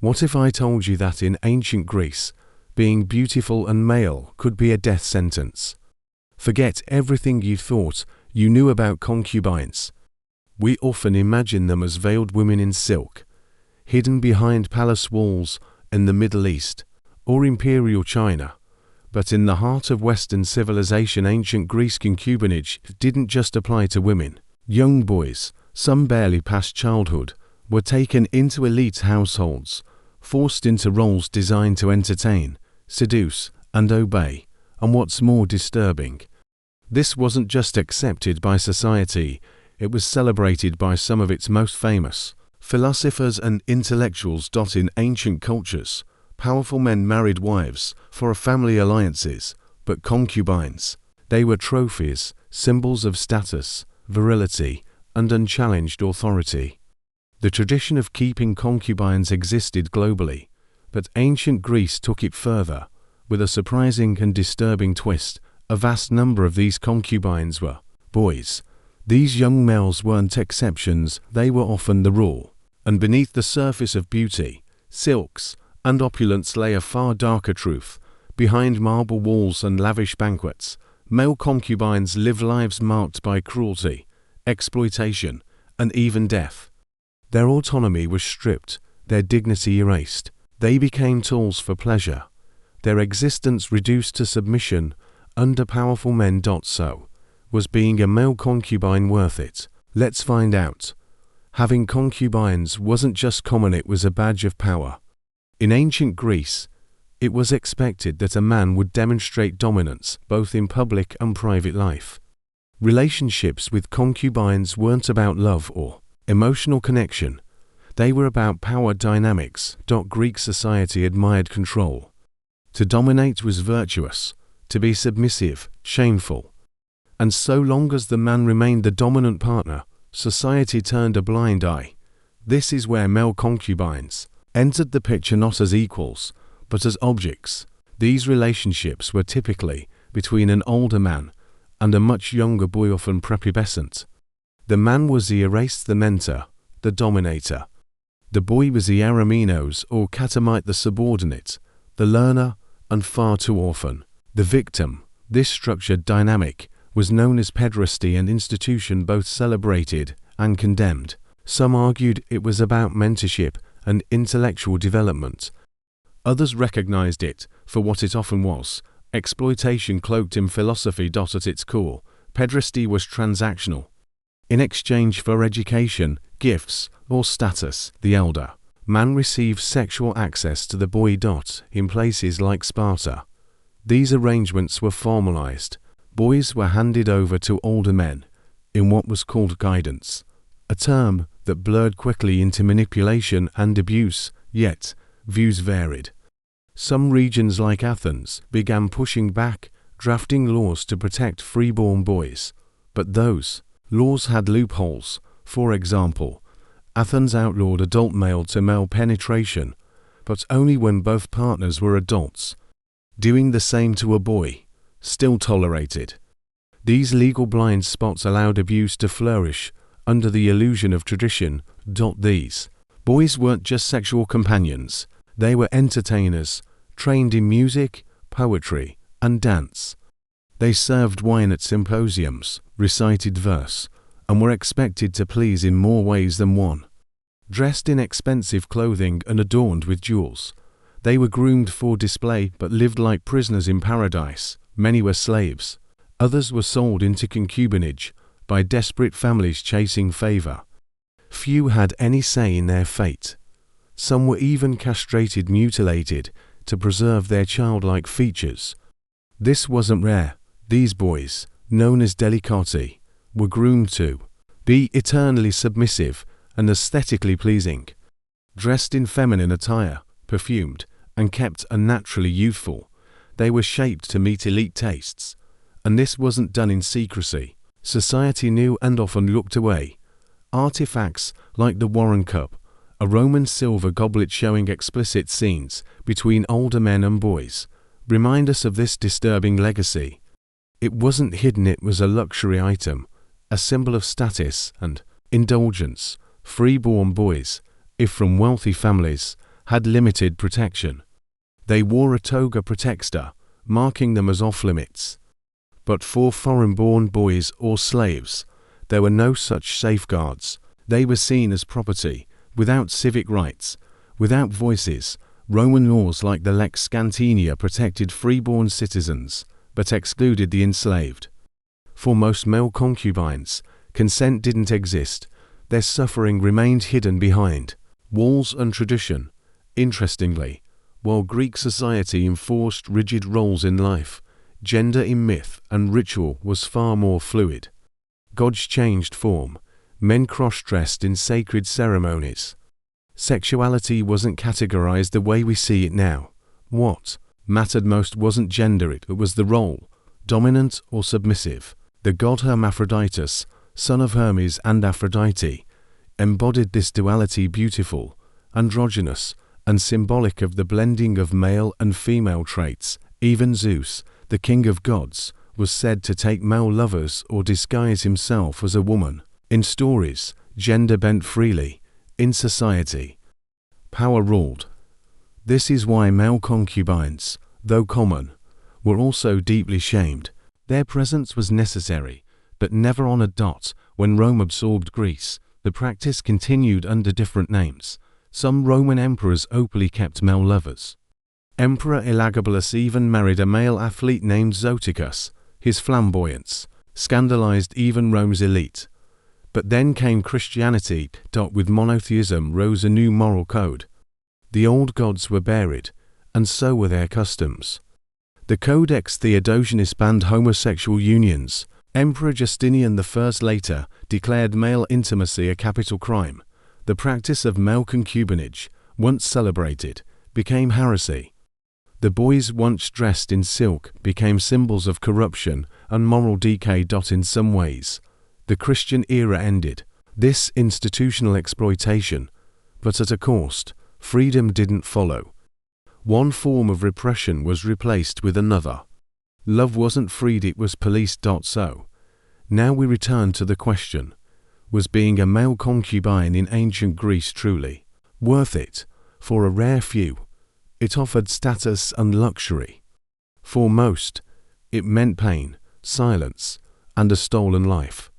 What if I told you that in ancient Greece, being beautiful and male could be a death sentence? Forget everything you thought you knew about concubines. We often imagine them as veiled women in silk, hidden behind palace walls in the Middle East or imperial China. But in the heart of Western civilization, ancient Greece concubinage didn't just apply to women. Young boys, some barely past childhood, were taken into elite households, forced into roles designed to entertain, seduce, and obey. And what's more disturbing, this wasn't just accepted by society, it was celebrated by some of its most famous philosophers and intellectuals. In ancient cultures, powerful men married wives for family alliances, but concubines, they were trophies, symbols of status, virility, and unchallenged authority. The tradition of keeping concubines existed globally, but ancient Greece took it further, with a surprising and disturbing twist. A vast number of these concubines were boys. These young males weren't exceptions, they were often the rule. And beneath the surface of beauty, silks, and opulence lay a far darker truth. Behind marble walls and lavish banquets, male concubines lived lives marked by cruelty, exploitation, and even death. Their autonomy was stripped, their dignity erased. They became tools for pleasure, their existence reduced to submission under powerful men. So, was being a male concubine worth it? Let's find out. Having concubines wasn't just common, it was a badge of power. In ancient Greece, it was expected that a man would demonstrate dominance both in public and private life. Relationships with concubines weren't about love or emotional connection. They were about power dynamics. Greek society admired control. To dominate was virtuous, to be submissive, shameful. And so long as the man remained the dominant partner, society turned a blind eye. This is where male concubines entered the picture, not as equals, but as objects. These relationships were typically between an older man and a much younger boy, often prepubescent. The man was the erased, the mentor, the dominator. The boy was the araminos or catamite, the subordinate, the learner, and far too often, the victim. This structured dynamic was known as pederasty, an institution both celebrated and condemned. Some argued it was about mentorship and intellectual development. Others recognized it for what it often was, exploitation cloaked in philosophy. At its core, pederasty was transactional. In exchange for education, gifts, or status, the elder man received sexual access to the boy. In places like Sparta, these arrangements were formalized. Boys were handed over to older men in what was called guidance, a term that blurred quickly into manipulation and abuse, yet views varied. Some regions like Athens began pushing back, drafting laws to protect freeborn boys. But those laws had loopholes. For example, Athens outlawed adult male-to-male penetration, but only when both partners were adults. Doing the same to a boy, still tolerated. These legal blind spots allowed abuse to flourish under the illusion of tradition. These boys weren't just sexual companions, they were entertainers, trained in music, poetry, and dance. They served wine at symposiums, recited verse, and were expected to please in more ways than one. Dressed in expensive clothing and adorned with jewels, they were groomed for display but lived like prisoners in paradise. Many were slaves. Others were sold into concubinage by desperate families chasing favor. Few had any say in their fate. Some were even castrated, mutilated, to preserve their childlike features. This wasn't rare. These boys, known as delicati, were groomed to be eternally submissive and aesthetically pleasing. Dressed in feminine attire, perfumed, and kept unnaturally youthful, they were shaped to meet elite tastes. And this wasn't done in secrecy. Society knew and often looked away. Artifacts like the Warren Cup, a Roman silver goblet showing explicit scenes between older men and boys, remind us of this disturbing legacy. It wasn't hidden, it was a luxury item, a symbol of status and indulgence. Freeborn boys, if from wealthy families, had limited protection. They wore a toga praetexta, marking them as off-limits. But for foreign-born boys or slaves, there were no such safeguards. They were seen as property, without civic rights, without voices. Roman laws like the Lex Scantinia protected freeborn citizens, but excluded the enslaved. For most male concubines, consent didn't exist. Their suffering remained hidden behind walls and tradition. Interestingly, while Greek society enforced rigid roles in life, gender in myth and ritual was far more fluid. Gods changed form. Men cross-dressed in sacred ceremonies. Sexuality wasn't categorized the way we see it now. What mattered most wasn't gender, it was the role, dominant or submissive. The god Hermaphroditus, son of Hermes and Aphrodite, embodied this duality, beautiful, androgynous, and symbolic of the blending of male and female traits. Even Zeus, the king of gods, was said to take male lovers or disguise himself as a woman. In stories, gender bent freely. In society, power ruled. This is why male concubines, though common, were also deeply shamed. Their presence was necessary, but never on a dot. When Rome absorbed Greece, the practice continued under different names. Some Roman emperors openly kept male lovers. Emperor Elagabalus even married a male athlete named Zoticus. His flamboyance scandalized even Rome's elite. But then came Christianity. With monotheism rose a new moral code. The old gods were buried, and so were their customs. The Codex Theodosianus banned homosexual unions. Emperor Justinian I later declared male intimacy a capital crime. The practice of male concubinage, once celebrated, became heresy. The boys once dressed in silk became symbols of corruption and moral decay. In some ways, the Christian era ended this institutional exploitation, but at a cost. Freedom didn't follow. One form of repression was replaced with another. Love wasn't freed, it was policed. So, now we return to the question, was being a male concubine in ancient Greece truly worth it? For a rare few, it offered status and luxury. For most, it meant pain, silence, and a stolen life.